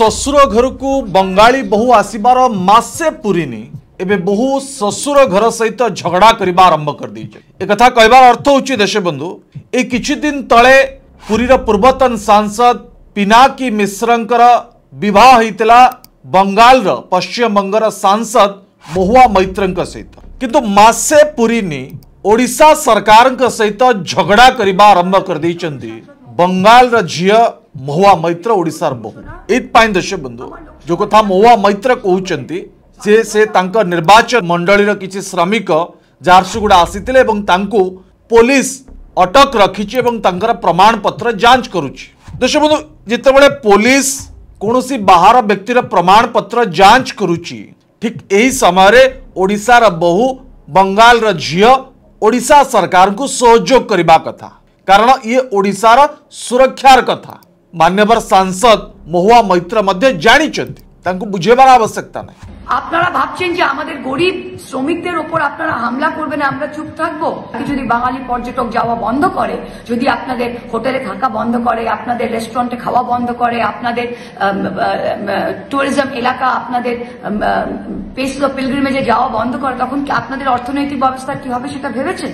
शशुर घर को बंगाली बहु आसबार मासे पूरीनी एबे बहु शशुर घर सहित झगड़ा करबा आरंभ कर दीचे। एक कथा कहबार अर्थ होची देश बंधु ए किछि दिन तळे पुरीर पूर्वतन सांसद पिनाकी मिश्रंकर विवाह होइतला बंगाल पश्चिम बंगर सांसद महुआ मैत्रंक सहित, किंतु मासे पूरीनी ओडिशा सरकार सहित झगड़ा करबा आरंभ कर दैचंती बंगाल झील महुआ मैत्र ओडिशार बहु। एथपाई देश बंधु जो कथा महुआ मैत्र कहउचंती से तांका निर्वाचन मंडली किसी श्रमिक झारसुगुड़ा आसीतिले एवं तांको पुलिस अटक रखिछि एवं तांकर प्रमाण पत्र जांच करुछि। देश बंधु जितेबाला पुलिस कोनोसी बाहर व्यक्तिर प्रमाण पत्र जांच करुछि, ठीक यही समय ओडिशार बहु बंगाल झील ओडिशा सरकार को सहयोग करबा कथा, कारण ये ओडिशार सुरक्षार कथा मान्यवर सांसद महुआ मैत्र मध्य जानिचंती, तांको बुझेबार आवश्यकता नहीं। আপনারা ভাবছেন যে আমাদের গরিব শ্রমিকদের উপর আপনারা হামলা করবেন, আমরা চুপ থাকবো? যদি বাঙালি পর্যটক যাওয়া বন্ধ করে, যদি আপনাদের হোটেলে থাকা বন্ধ করে, আপনাদের রেস্টুরেন্টে খাওয়া বন্ধ করে, আপনাদের ট্যুরিজম এলাকা, আপনাদের প্লেস অফ পিলগ্রিমেজে যাওয়া বন্ধ করে, তখন কি আপনাদের অর্থনৈতিক ব্যবস্থা কি হবে সেটা ভেবেছেন?